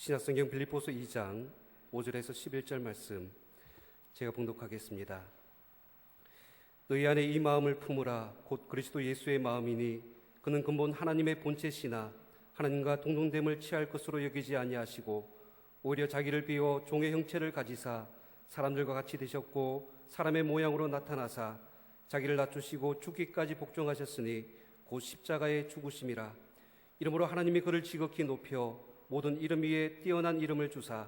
신약성경 빌립보서 2장 5절에서 11절 말씀 제가 봉독하겠습니다. 너희 안에 이 마음을 품으라. 곧 그리스도 예수의 마음이니 그는 근본 하나님의 본체시나 하나님과 동등됨을 취할 것으로 여기지 아니하시고 오히려 자기를 비워 종의 형체를 가지사 사람들과 같이 되셨고 사람의 모양으로 나타나사 자기를 낮추시고 죽기까지 복종하셨으니 곧 십자가의 죽으심이라. 이러므로 하나님이 그를 지극히 높여 모든 이름 위에 뛰어난 이름을 주사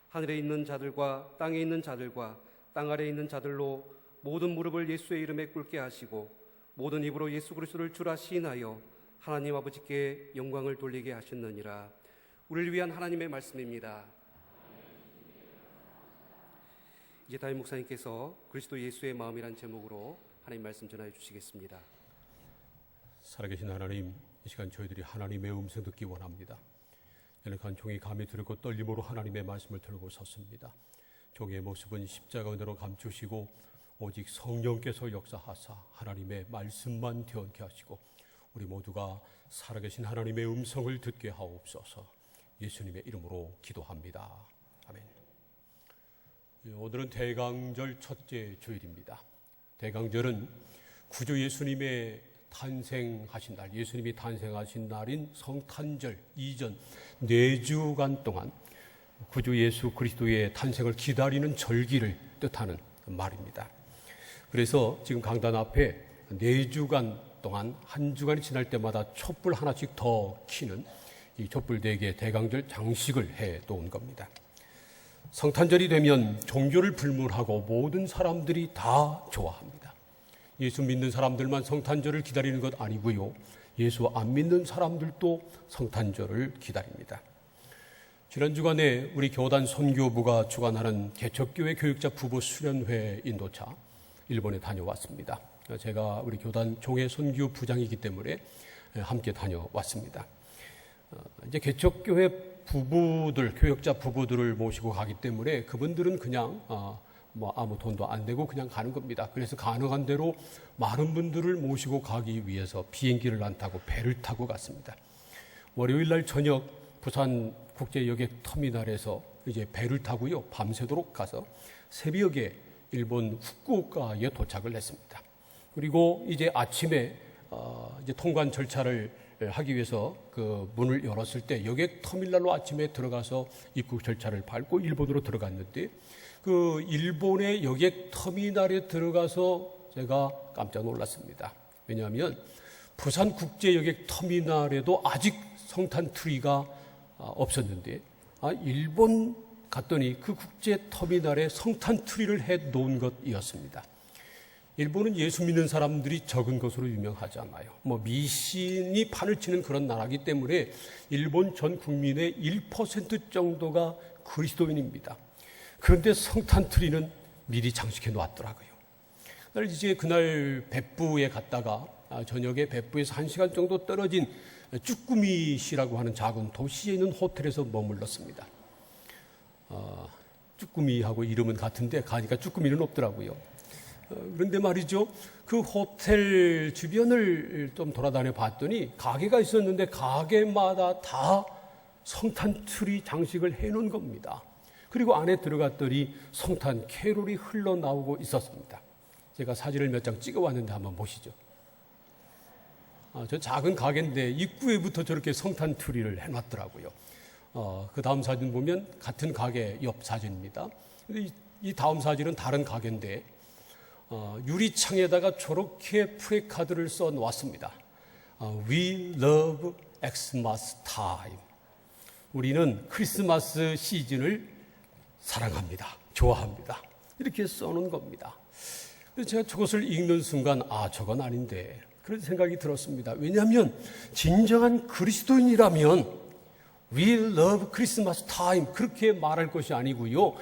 하늘에 있는 자들과 땅에 있는 자들과 땅 아래에 있는 자들로 모든 무릎을 예수의 이름에 꿇게 하시고 모든 입으로 예수 그리스도를 주라 시인하여 하나님 아버지께 영광을 돌리게 하셨느니라. 우리를 위한 하나님의 말씀입니다. 이제 담임 목사님께서 그리스도 예수의 마음이란 제목으로 하나님 말씀 전해 주시겠습니다. 살아계신 하나님, 이 시간 저희들이 하나님의 음성 듣기 원합니다. 연약한 종이 감히 들고 떨림으로 하나님의 말씀을 들고 섰습니다. 종의 모습은 십자가 은혜로 감추시고 오직 성령께서 역사하사 하나님의 말씀만 되었게 하시고 우리 모두가 살아계신 하나님의 음성을 듣게 하옵소서. 예수님의 이름으로 기도합니다. 아멘. 오늘은 대강절 첫째 주일입니다. 대강절은 구주 예수님의 탄생하신 날, 예수님이 탄생하신 날인 성탄절 이전 4주간 동안 구주 예수 그리스도의 탄생을 기다리는 절기를 뜻하는 말입니다. 그래서 지금 강단 앞에 4주간 동안 한 주간이 지날 때마다 촛불 하나씩 더 켜는 이 촛불 4개 대강절 장식을 해 놓은 겁니다. 성탄절이 되면 종교를 불문하고 모든 사람들이 다 좋아합니다. 예수 믿는 사람들만 성탄절을 기다리는 것 아니고요. 예수 안 믿는 사람들도 성탄절을 기다립니다. 지난 주간에 우리 교단 선교부가 주관하는 개척교회 교육자 부부 수련회 인도차 일본에 다녀왔습니다. 제가 우리 교단 종회 선교 부장이기 때문에 함께 다녀왔습니다. 이제 개척교회 부부들, 교역자 부부들을 모시고 가기 때문에 그분들은 그냥 아무 돈도 안 내고 그냥 가는 겁니다. 그래서 가능한 대로 많은 분들을 모시고 가기 위해서 비행기를 안 타고 배를 타고 갔습니다. 월요일 날 저녁 부산 국제여객 터미널에서 이제 배를 타고요. 밤새도록 가서 새벽에 일본 후쿠오카에 도착을 했습니다. 그리고 이제 아침에 이제 통관 절차를 하기 위해서 그 문을 열었을 때 여객 터미널로 아침에 들어가서 입국 절차를 밟고 일본으로 들어갔는데 그 일본의 여객 터미널에 들어가서 제가 깜짝 놀랐습니다. 왜냐하면 부산 국제여객 터미널에도 아직 성탄 트리가 없었는데 일본 갔더니 그 국제 터미널에 성탄 트리를 해 놓은 것이었습니다. 일본은 예수 믿는 사람들이 적은 것으로 유명하잖아요. 미신이 판을 치는 그런 나라이기 때문에 일본 전 국민의 1% 정도가 그리스도인입니다. 그런데 성탄 트리는 미리 장식해 놓았더라고요. 그날別府에 갔다가 저녁에別府에서 1시간 정도 떨어진 쭈꾸미시라고 하는 작은 도시에 있는 호텔에서 머물렀습니다. 쭈꾸미하고 이름은 같은데 가니까 쭈꾸미는 없더라고요. 그런데 말이죠, 그 호텔 주변을 좀 돌아다녀 봤더니 가게가 있었는데 가게마다 다 성탄 트리 장식을 해놓은 겁니다. 그리고 안에 들어갔더니 성탄 캐롤이 흘러나오고 있었습니다. 제가 사진을 몇 장 찍어왔는데 한번 보시죠. 저 작은 가게인데 입구에부터 저렇게 성탄 트리를 해놨더라고요. 그 다음 사진 보면 같은 가게 옆 사진입니다. 근데 이 다음 사진은 다른 가게인데 유리창에다가 저렇게 프레카드를 써 놓았습니다. We love Xmas time. 우리는 크리스마스 시즌을 사랑합니다. 좋아합니다. 이렇게 써놓은 겁니다. 그래서 제가 저것을 읽는 순간 저건 아닌데 그런 생각이 들었습니다. 왜냐하면 진정한 그리스도인이라면 We love Christmas time 그렇게 말할 것이 아니고요.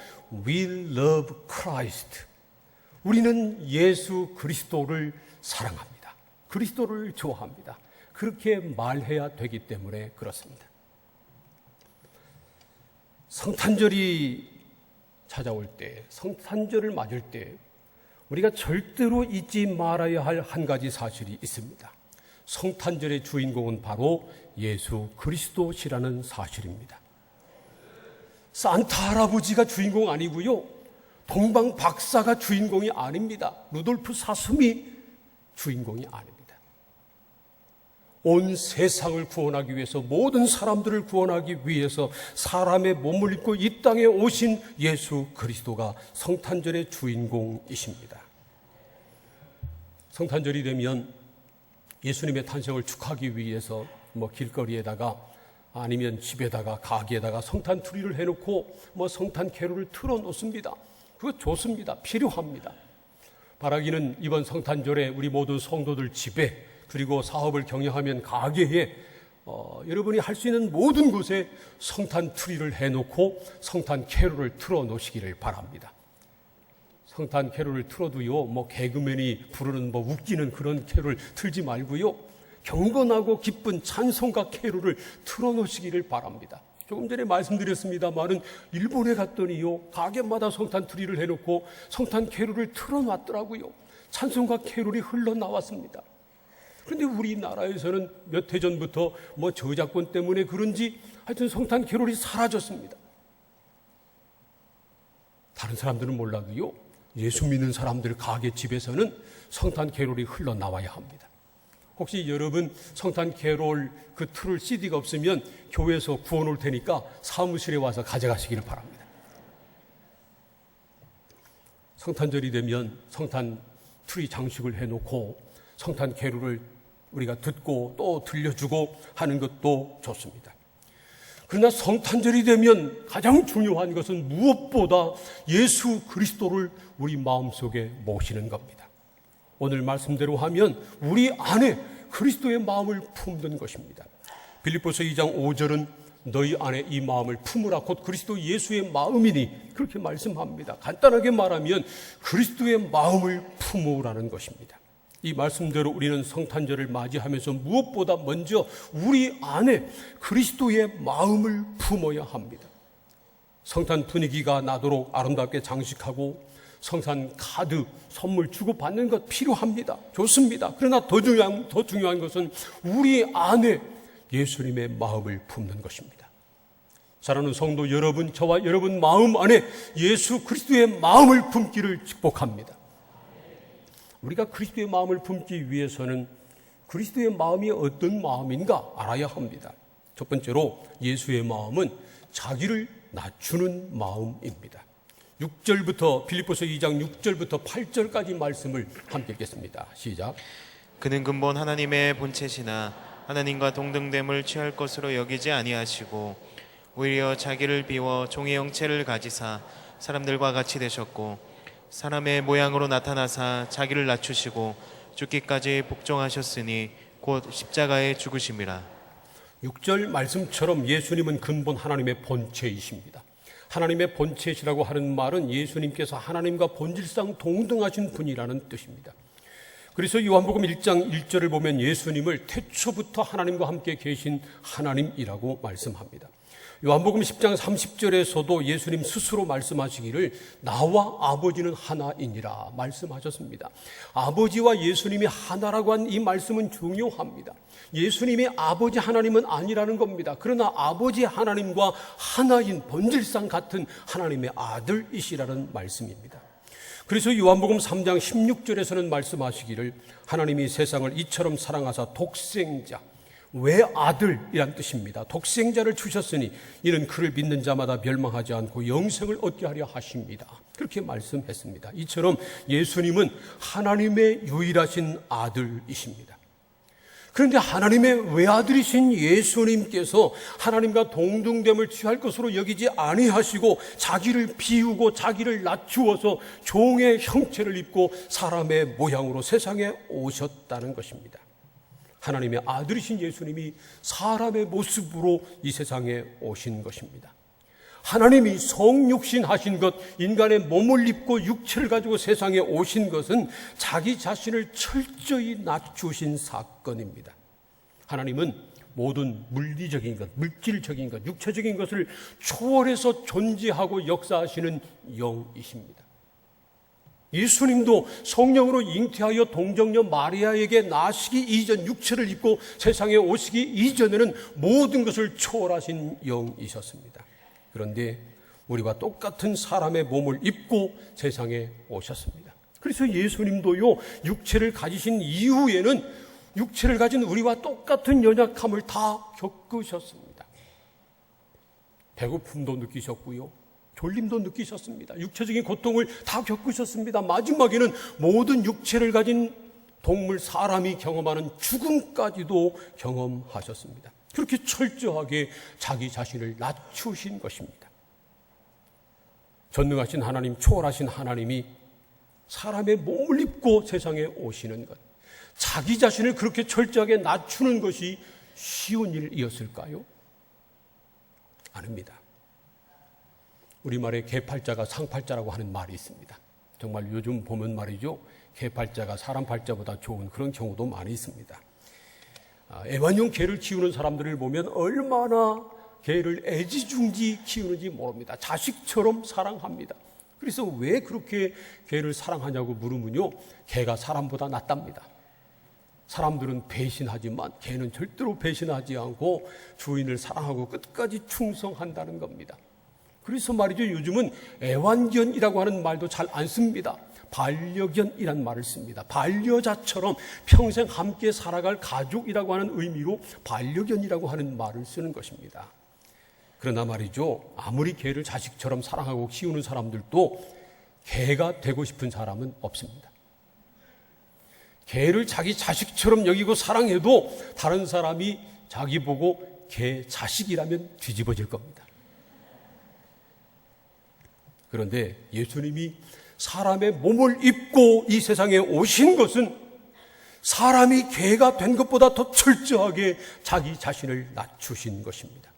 We love Christ. 우리는 예수 그리스도를 사랑합니다. 그리스도를 좋아합니다. 그렇게 말해야 되기 때문에 그렇습니다. 성탄절이 찾아올 때, 성탄절을 맞을 때 우리가 절대로 잊지 말아야 할 한 가지 사실이 있습니다. 성탄절의 주인공은 바로 예수 그리스도시라는 사실입니다. 산타 할아버지가 주인공 아니고요. 동방 박사가 주인공이 아닙니다. 루돌프 사슴이 주인공이 아닙니다. 온 세상을 구원하기 위해서, 모든 사람들을 구원하기 위해서 사람의 몸을 입고 이 땅에 오신 예수 그리스도가 성탄절의 주인공이십니다. 성탄절이 되면 예수님의 탄생을 축하하기 위해서 길거리에다가 아니면 집에다가 가게에다가 성탄 트리를 해놓고 성탄 캐롤을 틀어놓습니다. 그거 좋습니다. 필요합니다. 바라기는 이번 성탄절에 우리 모든 성도들 집에, 그리고 사업을 경영하면 가게에 여러분이 할 수 있는 모든 곳에 성탄 트리를 해놓고 성탄 캐롤을 틀어놓으시기를 바랍니다. 성탄 캐롤을 틀어도요, 개그맨이 부르는 웃기는 그런 캐롤 틀지 말고요, 경건하고 기쁜 찬송가 캐롤을 틀어놓으시기를 바랍니다. 조금 전에 말씀드렸습니다만은 일본에 갔더니요, 가게마다 성탄 트리를 해놓고 성탄 캐롤을 틀어놨더라고요. 찬송가 캐롤이 흘러나왔습니다. 그런데 우리나라에서는 몇 해 전부터 저작권 때문에 그런지 하여튼 성탄 캐롤이 사라졌습니다. 다른 사람들은 몰라도요, 예수 믿는 사람들 가게 집에서는 성탄 캐롤이 흘러나와야 합니다. 혹시 여러분 성탄 캐롤 그 틀을 CD가 없으면 교회에서 구워놓을 테니까 사무실에 와서 가져가시기를 바랍니다. 성탄절이 되면 성탄 트리 장식을 해놓고 성탄 캐롤을 우리가 듣고 또 들려주고 하는 것도 좋습니다. 그러나 성탄절이 되면 가장 중요한 것은 무엇보다 예수 그리스도를 우리 마음속에 모시는 겁니다. 오늘 말씀대로 하면 우리 안에 그리스도의 마음을 품는 것입니다. 빌립보서 2장 5절은 너희 안에 이 마음을 품으라 곧 그리스도 예수의 마음이니 그렇게 말씀합니다. 간단하게 말하면 그리스도의 마음을 품으라는 것입니다. 이 말씀대로 우리는 성탄절을 맞이하면서 무엇보다 먼저 우리 안에 그리스도의 마음을 품어야 합니다. 성탄 분위기가 나도록 아름답게 장식하고 성탄 카드, 선물 주고받는 것 필요합니다. 좋습니다. 그러나 더 중요한 것은 우리 안에 예수님의 마음을 품는 것입니다. 사랑하는 성도 여러분, 저와 여러분 마음 안에 예수 그리스도의 마음을 품기를 축복합니다. 우리가 그리스도의 마음을 품기 위해서는 그리스도의 마음이 어떤 마음인가 알아야 합니다. 첫 번째로 예수의 마음은 자기를 낮추는 마음입니다. 6절부터 빌립보서 2장 6절부터 8절까지 말씀을 함께 읽겠습니다. 시작. 그는 근본 하나님의 본체시나 하나님과 동등됨을 취할 것으로 여기지 아니하시고 오히려 자기를 비워 종의 형체를 가지사 사람들과 같이 되셨고 사람의 모양으로 나타나사 자기를 낮추시고 죽기까지 복종하셨으니 곧 십자가에 죽으심이라. 6절 말씀처럼 예수님은 근본 하나님의 본체이십니다. 하나님의 본체시라고 하는 말은 예수님께서 하나님과 본질상 동등하신 분이라는 뜻입니다. 그래서 요한복음 1장 1절을 보면 예수님을 태초부터 하나님과 함께 계신 하나님이라고 말씀합니다. 요한복음 10장 30절에서도 예수님 스스로 말씀하시기를 나와 아버지는 하나이니라 말씀하셨습니다. 아버지와 예수님이 하나라고 한 이 말씀은 중요합니다. 예수님이 아버지 하나님은 아니라는 겁니다. 그러나 아버지 하나님과 하나인 본질상 같은 하나님의 아들이시라는 말씀입니다. 그래서 요한복음 3장 16절에서는 말씀하시기를 하나님이 세상을 이처럼 사랑하사 독생자, 외아들이란 뜻입니다. 독생자를 주셨으니 이는 그를 믿는 자마다 멸망하지 않고 영생을 얻게 하려 하십니다. 그렇게 말씀했습니다. 이처럼 예수님은 하나님의 유일하신 아들이십니다. 그런데 하나님의 외아들이신 예수님께서 하나님과 동등됨을 취할 것으로 여기지 아니하시고 자기를 비우고 자기를 낮추어서 종의 형체를 입고 사람의 모양으로 세상에 오셨다는 것입니다. 하나님의 아들이신 예수님이 사람의 모습으로 이 세상에 오신 것입니다. 하나님이 성육신 하신 것, 인간의 몸을 입고 육체를 가지고 세상에 오신 것은 자기 자신을 철저히 낮추신 사건입니다. 하나님은 모든 물리적인 것, 물질적인 것, 육체적인 것을 초월해서 존재하고 역사하시는 영이십니다. 예수님도 성령으로 잉태하여 동정녀 마리아에게 나시기 이전 육체를 입고 세상에 오시기 이전에는 모든 것을 초월하신 영이셨습니다. 그런데 우리와 똑같은 사람의 몸을 입고 세상에 오셨습니다. 그래서 예수님도요, 육체를 가지신 이후에는 육체를 가진 우리와 똑같은 연약함을 다 겪으셨습니다. 배고픔도 느끼셨고요, 졸림도 느끼셨습니다. 육체적인 고통을 다 겪으셨습니다. 마지막에는 모든 육체를 가진 동물, 사람이 경험하는 죽음까지도 경험하셨습니다. 그렇게 철저하게 자기 자신을 낮추신 것입니다. 전능하신 하나님, 초월하신 하나님이 사람의 몸을 입고 세상에 오시는 것, 자기 자신을 그렇게 철저하게 낮추는 것이 쉬운 일이었을까요? 아닙니다. 우리말에 개팔자가 상팔자라고 하는 말이 있습니다. 정말 요즘 보면 말이죠, 개팔자가 사람 팔자보다 좋은 그런 경우도 많이 있습니다. 애완용 개를 키우는 사람들을 보면 얼마나 개를 애지중지 키우는지 모릅니다. 자식처럼 사랑합니다. 그래서 왜 그렇게 개를 사랑하냐고 물으면요, 개가 사람보다 낫답니다. 사람들은 배신하지만 개는 절대로 배신하지 않고 주인을 사랑하고 끝까지 충성한다는 겁니다. 그래서 말이죠, 요즘은 애완견이라고 하는 말도 잘 안 씁니다. 반려견이란 말을 씁니다. 반려자처럼 평생 함께 살아갈 가족이라고 하는 의미로 반려견이라고 하는 말을 쓰는 것입니다. 그러나 말이죠, 아무리 개를 자식처럼 사랑하고 키우는 사람들도 개가 되고 싶은 사람은 없습니다. 개를 자기 자식처럼 여기고 사랑해도 다른 사람이 자기 보고 개 자식이라면 뒤집어질 겁니다. 그런데 예수님이 사람의 몸을 입고 이 세상에 오신 것은 사람이 개가 된 것보다 더 철저하게 자기 자신을 낮추신 것입니다.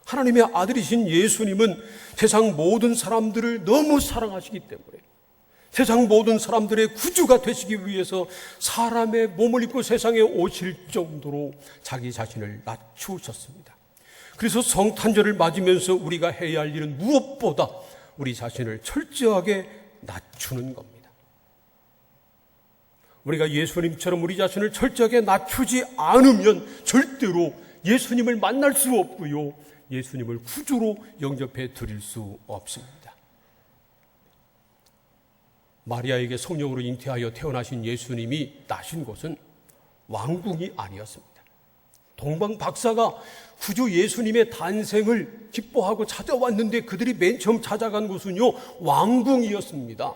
하나님의 아들이신 예수님은 세상 모든 사람들을 너무 사랑하시기 때문에 세상 모든 사람들의 구주가 되시기 위해서 사람의 몸을 입고 세상에 오실 정도로 자기 자신을 낮추셨습니다. 그래서 성탄절을 맞으면서 우리가 해야 할 일은 무엇보다 우리 자신을 철저하게 낮추는 겁니다. 우리가 예수님처럼 우리 자신을 철저하게 낮추지 않으면 절대로 예수님을 만날 수 없고요, 예수님을 구주로 영접해 드릴 수 없습니다. 마리아에게 성령으로 잉태하여 태어나신 예수님이 나신 곳은 왕궁이 아니었습니다. 동방 박사가 구주 예수님의 단생을 기뻐하고 찾아왔는데 그들이 맨 처음 찾아간 곳은요, 왕궁이었습니다.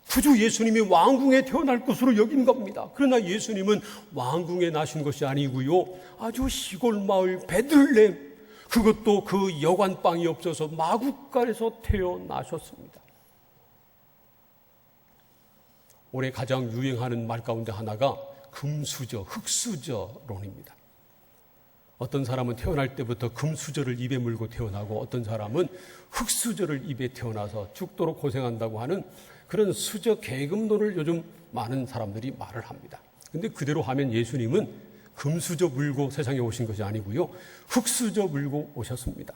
구주 예수님이 왕궁에 태어날 것으로 여긴 겁니다. 그러나 예수님은 왕궁에 나신 것이 아니고요, 아주 시골 마을 베들레헴, 그것도 그 여관방이 없어서 마구간에서 태어나셨습니다. 올해 가장 유행하는 말 가운데 하나가 금수저, 흙수저론입니다. 어떤 사람은 태어날 때부터 금수저를 입에 물고 태어나고 어떤 사람은 흙수저를 입에 태어나서 죽도록 고생한다고 하는 그런 수저 계급론을 요즘 많은 사람들이 말을 합니다. 그런데 그대로 하면 예수님은 금수저 물고 세상에 오신 것이 아니고요, 흙수저 물고 오셨습니다.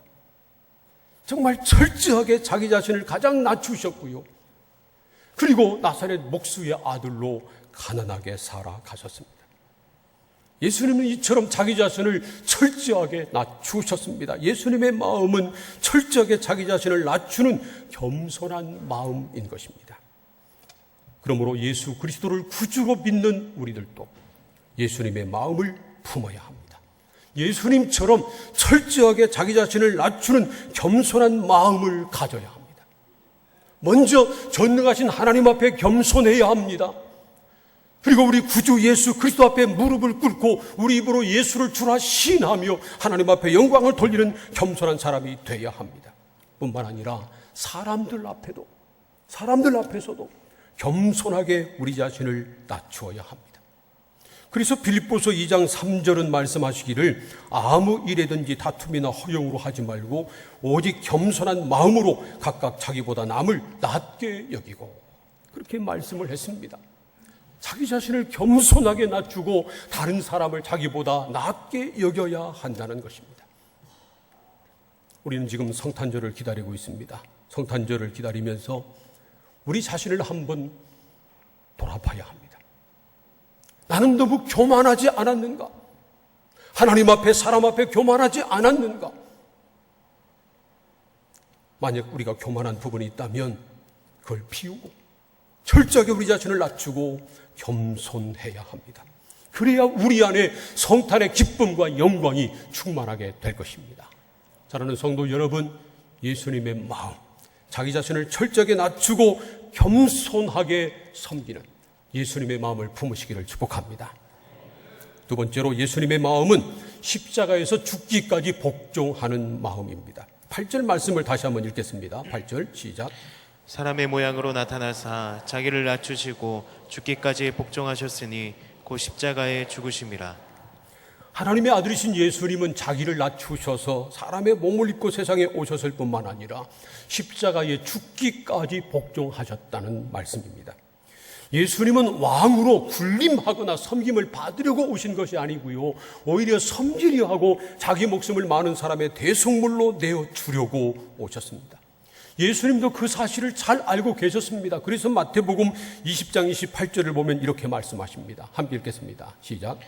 정말 철저하게 자기 자신을 가장 낮추셨고요, 그리고 나사렛 목수의 아들로 가난하게 살아가셨습니다. 예수님은 이처럼 자기 자신을 철저하게 낮추셨습니다. 예수님의 마음은 철저하게 자기 자신을 낮추는 겸손한 마음인 것입니다. 그러므로 예수 그리스도를 구주로 믿는 우리들도 예수님의 마음을 품어야 합니다. 예수님처럼 철저하게 자기 자신을 낮추는 겸손한 마음을 가져야 합니다. 먼저 전능하신 하나님 앞에 겸손해야 합니다. 그리고 우리 구주 예수 그리스도 앞에 무릎을 꿇고 우리 입으로 예수를 주라 시인하며 하나님 앞에 영광을 돌리는 겸손한 사람이 되어야 합니다. 뿐만 아니라 사람들 앞에서도 겸손하게 우리 자신을 낮추어야 합니다. 그래서 빌립보서 2장 3절은 말씀하시기를 아무 일에든지 다툼이나 허용으로 하지 말고 오직 겸손한 마음으로 각각 자기보다 남을 낮게 여기고, 그렇게 말씀을 했습니다. 자기 자신을 겸손하게 낮추고 다른 사람을 자기보다 낮게 여겨야 한다는 것입니다. 우리는 지금 성탄절을 기다리고 있습니다. 성탄절을 기다리면서 우리 자신을 한번 돌아봐야 합니다. 나는 너무 교만하지 않았는가? 하나님 앞에, 사람 앞에 교만하지 않았는가? 만약 우리가 교만한 부분이 있다면 그걸 비우고 철저하게 우리 자신을 낮추고 겸손해야 합니다. 그래야 우리 안에 성탄의 기쁨과 영광이 충만하게 될 것입니다. 사랑하는 성도 여러분, 예수님의 마음, 자기 자신을 철저하게 낮추고 겸손하게 섬기는 예수님의 마음을 품으시기를 축복합니다. 두 번째로 예수님의 마음은 십자가에서 죽기까지 복종하는 마음입니다. 8절 말씀을 다시 한번 읽겠습니다. 8절 시작. 사람의 모양으로 나타나사 자기를 낮추시고 죽기까지 복종하셨으니 곧 십자가에 죽으심이라. 하나님의 아들이신 예수님은 자기를 낮추셔서 사람의 몸을 입고 세상에 오셨을 뿐만 아니라 십자가에 죽기까지 복종하셨다는 말씀입니다. 예수님은 왕으로 군림하거나 섬김을 받으려고 오신 것이 아니고요, 오히려 섬기려 하고 자기 목숨을 많은 사람의 대속물로 내어주려고 오셨습니다. 예수님도 그 사실을 잘 알고 계셨습니다. 그래서 마태복음 20장 28절을 보면 이렇게 말씀하십니다. 함께 읽겠습니다. 시작.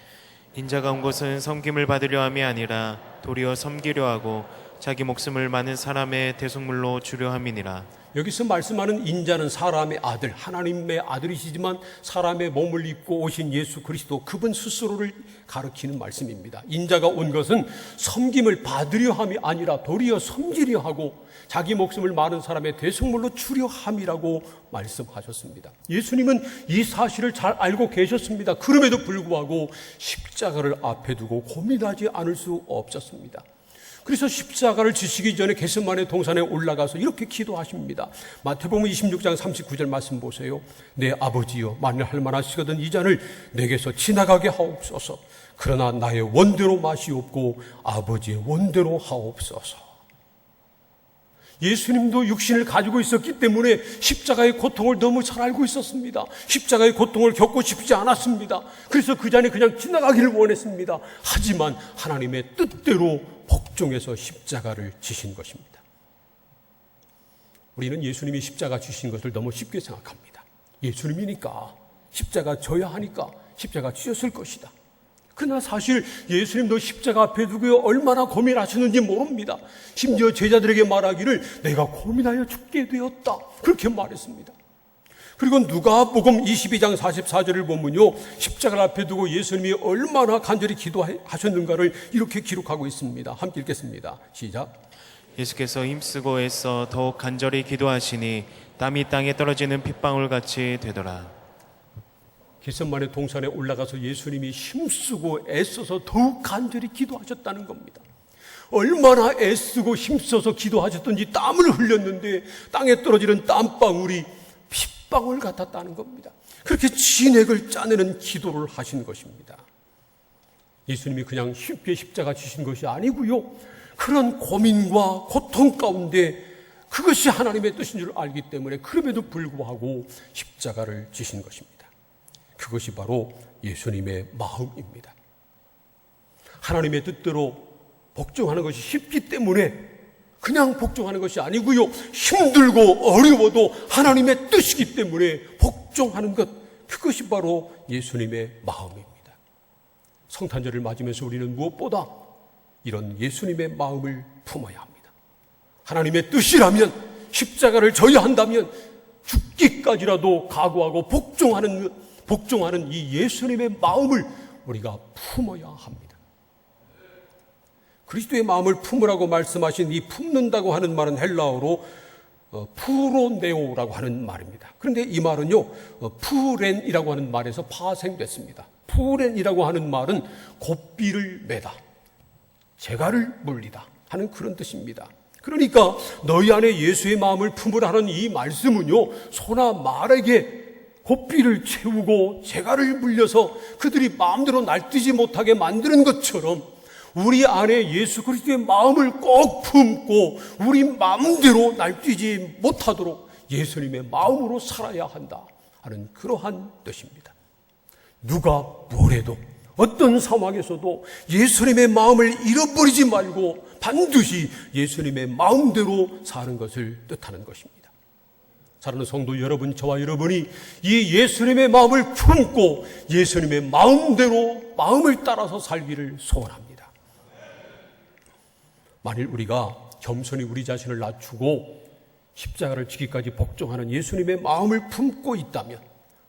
인자가 온 것은 섬김을 받으려 함이 아니라 도리어 섬기려 하고 자기 목숨을 많은 사람의 대속물로 주려 함이니라. 여기서 말씀하는 인자는 사람의 아들, 하나님의 아들이시지만 사람의 몸을 입고 오신 예수 그리스도, 그분 스스로를 가리키는 말씀입니다. 인자가 온 것은 섬김을 받으려 함이 아니라 도리어 섬기려 하고 자기 목숨을 많은 사람의 대속물로 주려 함이라고 말씀하셨습니다. 예수님은 이 사실을 잘 알고 계셨습니다. 그럼에도 불구하고 십자가를 앞에 두고 고민하지 않을 수 없었습니다. 그래서 십자가를 지시기 전에 겟세마네 동산에 올라가서 이렇게 기도하십니다. 마태복음 26장 39절 말씀 보세요. 내 아버지여, 만일 할만하시거든 이 잔을 내게서 지나가게 하옵소서. 그러나 나의 원대로 마시옵고 아버지의 원대로 하옵소서. 예수님도 육신을 가지고 있었기 때문에 십자가의 고통을 너무 잘 알고 있었습니다. 십자가의 고통을 겪고 싶지 않았습니다. 그래서 그 잔이 그냥 지나가기를 원했습니다. 하지만 하나님의 뜻대로 복종해서 십자가를 지신 것입니다. 우리는 예수님이 십자가 지신 것을 너무 쉽게 생각합니다. 예수님이니까 십자가 져야 하니까 십자가 지셨을 것이다. 그러나 사실 예수님도 십자가 앞에 두고 얼마나 고민하셨는지 모릅니다. 심지어 제자들에게 말하기를 내가 고민하여 죽게 되었다, 그렇게 말했습니다. 그리고 누가복음 22장 44절을 보면요, 십자가를 앞에 두고 예수님이 얼마나 간절히 기도하셨는가를 이렇게 기록하고 있습니다. 함께 읽겠습니다. 시작. 예수께서 힘쓰고 애써 더욱 간절히 기도하시니 땀이 땅에 떨어지는 핏방울 같이 되더라. 겟세마네 동산에 올라가서 예수님이 힘쓰고 애써서 더욱 간절히 기도하셨다는 겁니다. 얼마나 애쓰고 힘써서 기도하셨던지 땀을 흘렸는데 땅에 떨어지는 땀방울이 핏방울 같았다는 겁니다. 그렇게 진액을 짜내는 기도를 하신 것입니다. 예수님이 그냥 쉽게 십자가 지신 것이 아니고요, 그런 고민과 고통 가운데 그것이 하나님의 뜻인 줄 알기 때문에 그럼에도 불구하고 십자가를 지신 것입니다. 그것이 바로 예수님의 마음입니다. 하나님의 뜻대로 복종하는 것이 쉽기 때문에 그냥 복종하는 것이 아니고요, 힘들고 어려워도 하나님의 뜻이기 때문에 복종하는 것, 그것이 바로 예수님의 마음입니다. 성탄절을 맞으면서 우리는 무엇보다 이런 예수님의 마음을 품어야 합니다. 하나님의 뜻이라면, 십자가를 져야 한다면 죽기까지라도 각오하고 복종하는 이 예수님의 마음을 우리가 품어야 합니다. 그리스도의 마음을 품으라고 말씀하신 이 품는다고 하는 말은 헬라어로 푸로네오라고 하는 말입니다. 그런데 이 말은요, 푸렌이라고 하는 말에서 파생됐습니다. 푸렌이라고 하는 말은 고삐를 매다, 재갈을 물리다 하는 그런 뜻입니다. 그러니까 너희 안에 예수의 마음을 품으라는 이 말씀은요, 소나 말에게 고삐를 채우고 재갈을 물려서 그들이 마음대로 날뛰지 못하게 만드는 것처럼 우리 안에 예수 그리스도의 마음을 꼭 품고 우리 마음대로 날뛰지 못하도록 예수님의 마음으로 살아야 한다 하는 그러한 뜻입니다. 누가 뭐래도 어떤 상황에서도 예수님의 마음을 잃어버리지 말고 반드시 예수님의 마음대로 사는 것을 뜻하는 것입니다. 사랑하는 성도 여러분, 저와 여러분이 이 예수님의 마음을 품고 예수님의 마음대로 마음을 따라서 살기를 소원합니다. 만일 우리가 겸손히 우리 자신을 낮추고 십자가를 지기까지 복종하는 예수님의 마음을 품고 있다면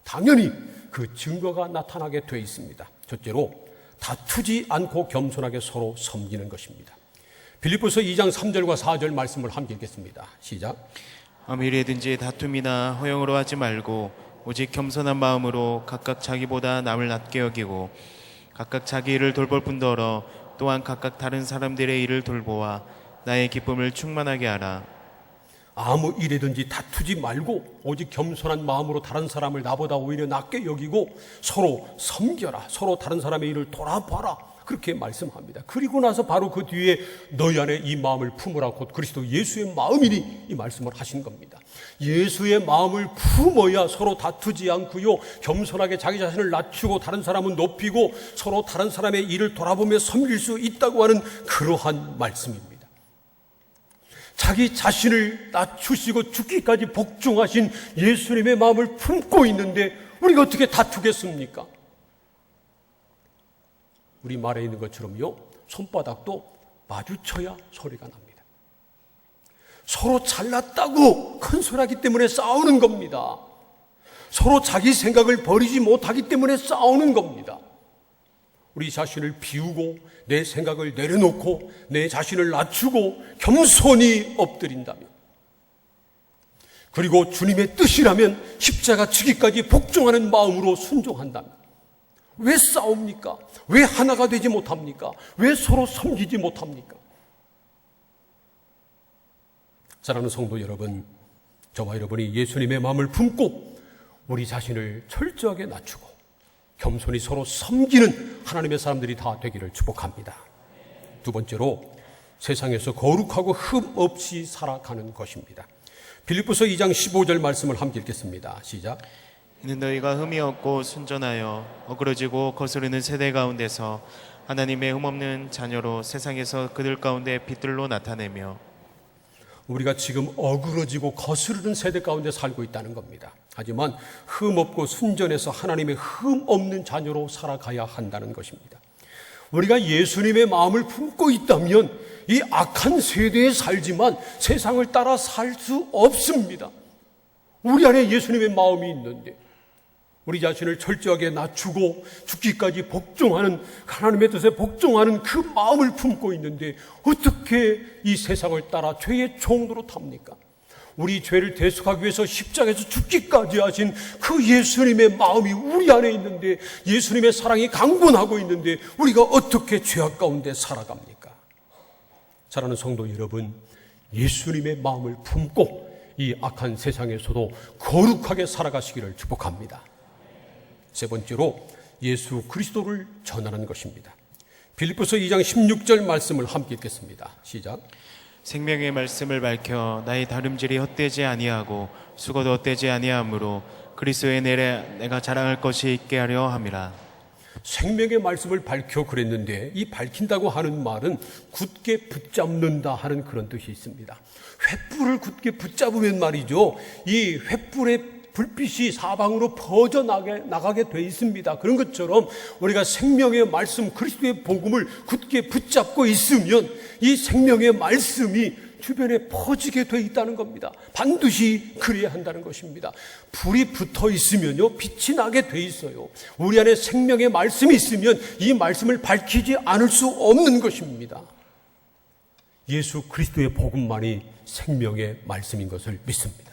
당연히 그 증거가 나타나게 돼 있습니다. 첫째로 다투지 않고 겸손하게 서로 섬기는 것입니다. 빌립보서 2장 3절과 4절 말씀을 함께 읽겠습니다. 시작. 아무 일에든지 다툼이나 허용으로 하지 말고 오직 겸손한 마음으로 각각 자기보다 남을 낮게 여기고 각각 자기 일을 돌볼 뿐더러 또한 각각 다른 사람들의 일을 돌보아 나의 기쁨을 충만하게 하라. 아무 일에든지 다투지 말고 오직 겸손한 마음으로 다른 사람을 나보다 오히려 낮게 여기고 서로 섬겨라. 서로 다른 사람의 일을 돌아봐라. 그렇게 말씀합니다. 그리고 나서 바로 그 뒤에 너희 안에 이 마음을 품으라. 곧 그리스도 예수의 마음이니 이 말씀을 하신 겁니다. 예수의 마음을 품어야 서로 다투지 않고요. 겸손하게 자기 자신을 낮추고 다른 사람은 높이고 서로 다른 사람의 일을 돌아보며 섬길 수 있다고 하는 그러한 말씀입니다. 자기 자신을 낮추시고 죽기까지 복종하신 예수님의 마음을 품고 있는데 우리가 어떻게 다투겠습니까? 우리 말에 있는 것처럼요, 손바닥도 마주쳐야 소리가 납니다. 서로 잘났다고 큰 소리하기 때문에 싸우는 겁니다. 서로 자기 생각을 버리지 못하기 때문에 싸우는 겁니다. 우리 자신을 비우고 내 생각을 내려놓고 내 자신을 낮추고 겸손히 엎드린다면, 그리고 주님의 뜻이라면 십자가 지기까지 복종하는 마음으로 순종한다면 왜 싸웁니까? 왜 하나가 되지 못합니까? 왜 서로 섬기지 못합니까? 사랑하는 성도 여러분, 저와 여러분이 예수님의 마음을 품고 우리 자신을 철저하게 낮추고 겸손히 서로 섬기는 하나님의 사람들이 다 되기를 축복합니다. 두 번째로 세상에서 거룩하고 흠 없이 살아가는 것입니다. 빌립보서 2장 15절 말씀을 함께 읽겠습니다. 시작. 이는 너희가 흠이 없고 순전하여 어그러지고 거스르는 세대 가운데서 하나님의 흠없는 자녀로 세상에서 그들 가운데 빛들로 나타내며. 우리가 지금 어그러지고 거스르는 세대 가운데 살고 있다는 겁니다. 하지만 흠없고 순전해서 하나님의 흠없는 자녀로 살아가야 한다는 것입니다. 우리가 예수님의 마음을 품고 있다면 이 악한 세대에 살지만 세상을 따라 살 수 없습니다. 우리 안에 예수님의 마음이 있는데 우리 자신을 철저하게 낮추고 죽기까지 복종하는, 하나님의 뜻에 복종하는 그 마음을 품고 있는데 어떻게 이 세상을 따라 죄의 종로로 탑니까? 우리 죄를 대속하기 위해서 십자가에서 죽기까지 하신 그 예수님의 마음이 우리 안에 있는데, 예수님의 사랑이 강권하고 있는데 우리가 어떻게 죄악 가운데 살아갑니까? 사랑하는 성도 여러분, 예수님의 마음을 품고 이 악한 세상에서도 거룩하게 살아가시기를 축복합니다. 세 번째로 예수 그리스도를 전하는 것입니다. 빌립보서 2장 16절 말씀을 함께 읽겠습니다. 시작. 생명의 말씀을 밝혀 나의 다름질이 헛되지 아니하고 수고도 헛되지 아니하므로 그리스도의 내가 자랑할 것이 있게 하려 함이라. 생명의 말씀을 밝혀 그랬는데 이 밝힌다고 하는 말은 굳게 붙잡는다 하는 그런 뜻이 있습니다. 횃불을 굳게 붙잡으면 말이죠, 이 횃불의 불빛이 사방으로 퍼져나가게 돼 있습니다. 그런 것처럼 우리가 생명의 말씀, 그리스도의 복음을 굳게 붙잡고 있으면 이 생명의 말씀이 주변에 퍼지게 돼 있다는 겁니다. 반드시 그래야 한다는 것입니다. 불이 붙어 있으면요, 빛이 나게 돼 있어요. 우리 안에 생명의 말씀이 있으면 이 말씀을 밝히지 않을 수 없는 것입니다. 예수 그리스도의 복음만이 생명의 말씀인 것을 믿습니다.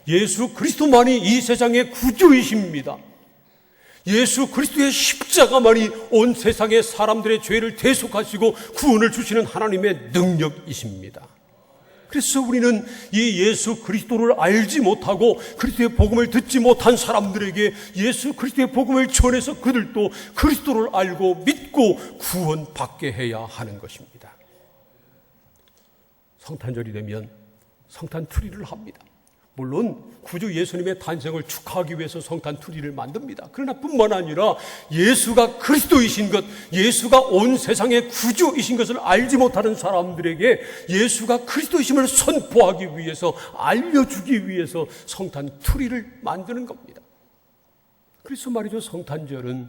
예수 그리스도만이 이 세상의 구주이십니다. 예수 그리스도의 십자가만이 온 세상의 사람들의 죄를 대속하시고 구원을 주시는 하나님의 능력이십니다. 그래서 우리는 이 예수 그리스도를 알지 못하고 그리스도의 복음을 듣지 못한 사람들에게 예수 그리스도의 복음을 전해서 그들도 그리스도를 알고 믿고 구원받게 해야 하는 것입니다. 성탄절이 되면 성탄트리를 합니다. 물론 구주 예수님의 탄생을 축하하기 위해서 성탄트리를 만듭니다. 그러나 뿐만 아니라 예수가 그리스도이신 것, 예수가 온 세상의 구주이신 것을 알지 못하는 사람들에게 예수가 그리스도이심을 선포하기 위해서, 알려주기 위해서 성탄트리를 만드는 겁니다. 그래서 말이죠, 성탄절은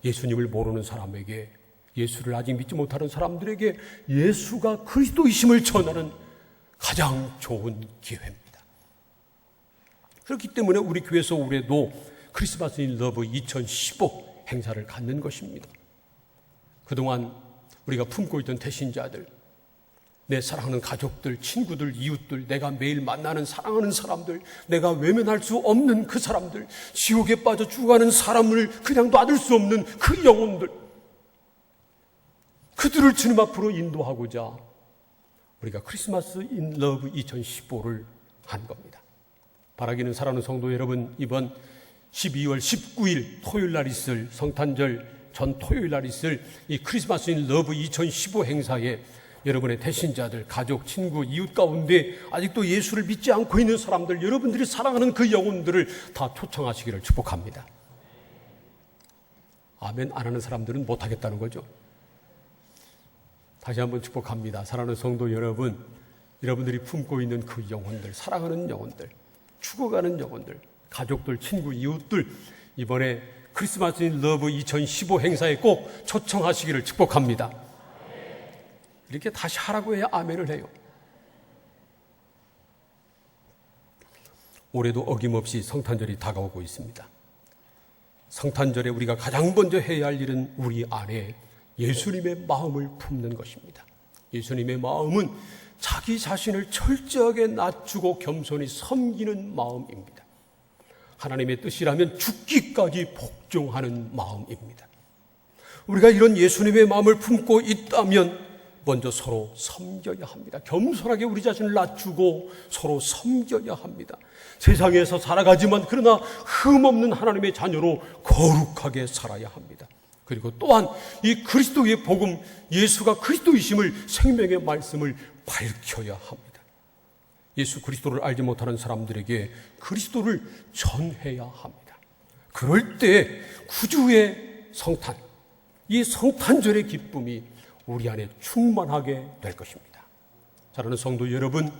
예수님을 모르는 사람에게 예수를 아직 믿지 못하는 사람들에게 예수가 그리스도이심을 전하는 가장 좋은 기회입니다. 그렇기 때문에 우리 교회에서 올해도 크리스마스 인 러브 2015 행사를 갖는 것입니다. 그동안 우리가 품고 있던 태신자들, 내 사랑하는 가족들, 친구들, 이웃들, 내가 매일 만나는 사랑하는 사람들, 내가 외면할 수 없는 그 사람들, 지옥에 빠져 죽어가는 사람을 그냥 놔둘 수 없는 그 영혼들, 그들을 주님 앞으로 인도하고자 우리가 크리스마스 인 러브 2015를 한 겁니다. 바라기는 사랑하는 성도 여러분, 이번 12월 19일 토요일 날 있을 성탄절 전 토요일 날 있을 이 크리스마스 인 러브 2015 행사에 여러분의 태신자들, 가족, 친구, 이웃 가운데 아직도 예수를 믿지 않고 있는 사람들, 여러분들이 사랑하는 그 영혼들을 다 초청하시기를 축복합니다. 아멘 안 하는 사람들은 못하겠다는 거죠. 다시 한번 축복합니다. 사랑하는 성도 여러분, 여러분들이 품고 있는 그 영혼들, 사랑하는 영혼들, 죽어가는 영혼들, 가족들, 친구, 이웃들, 이번에 크리스마스 인 러브 2015 행사에 꼭 초청하시기를 축복합니다. 이렇게 다시 하라고 해야 아멘을 해요. 올해도 어김없이 성탄절이 다가오고 있습니다. 성탄절에 우리가 가장 먼저 해야 할 일은 우리 안에 예수님의 마음을 품는 것입니다. 예수님의 마음은 자기 자신을 철저하게 낮추고 겸손히 섬기는 마음입니다. 하나님의 뜻이라면 죽기까지 복종하는 마음입니다. 우리가 이런 예수님의 마음을 품고 있다면 먼저 서로 섬겨야 합니다. 겸손하게 우리 자신을 낮추고 서로 섬겨야 합니다. 세상에서 살아가지만 그러나 흠없는 하나님의 자녀로 거룩하게 살아야 합니다. 그리고 또한 이 그리스도의 복음, 예수가 그리스도이심을, 생명의 말씀을 밝혀야 합니다. 예수 그리스도를 알지 못하는 사람들에게 그리스도를 전해야 합니다. 그럴 때 구주의 성탄, 이 성탄절의 기쁨이 우리 안에 충만하게 될 것입니다. 사랑하는 성도 여러분,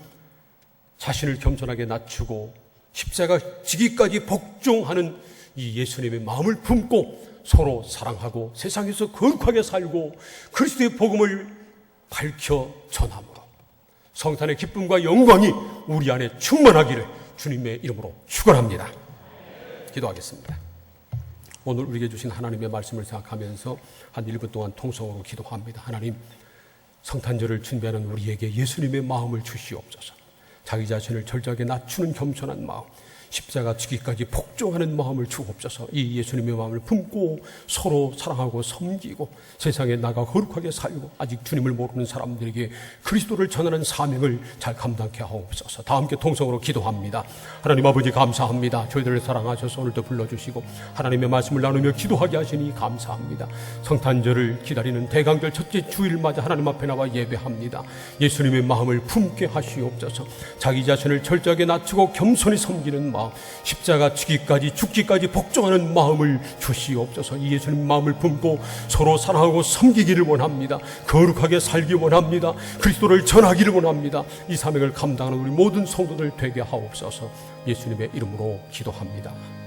자신을 겸손하게 낮추고 십자가 지기까지 복종하는 이 예수님의 마음을 품고 서로 사랑하고 세상에서 거룩하게 살고 그리스도의 복음을 밝혀 전함으로 성탄의 기쁨과 영광이 우리 안에 충만하기를 주님의 이름으로 축원합니다. 기도하겠습니다. 오늘 우리에게 주신 하나님의 말씀을 생각하면서 한 1분 동안 통성으로 기도합니다. 하나님, 성탄절을 준비하는 우리에게 예수님의 마음을 주시옵소서. 자기 자신을 철저하게 낮추는 겸손한 마음, 십자가 지기까지 복종하는 마음을 주옵소서. 이 예수님의 마음을 품고 서로 사랑하고 섬기고 세상에 나가 거룩하게 살고 아직 주님을 모르는 사람들에게 그리스도를 전하는 사명을 잘 감당케 하옵소서. 다 함께 통성으로 기도합니다. 하나님 아버지 감사합니다. 저희들을 사랑하셔서 오늘도 불러주시고 하나님의 말씀을 나누며 기도하게 하시니 감사합니다. 성탄절을 기다리는 대강절 첫째 주일 맞아 하나님 앞에 나와 예배합니다. 예수님의 마음을 품게 하시옵소서. 자기 자신을 철저하게 낮추고 겸손히 섬기는 마음, 십자가 지기까지 죽기까지 복종하는 마음을 주시옵소서. 이 예수님 마음을 품고 서로 사랑하고 섬기기를 원합니다. 거룩하게 살기 원합니다. 그리스도를 전하기를 원합니다. 이 사명을 감당하는 우리 모든 성도들 되게 하옵소서. 예수님의 이름으로 기도합니다.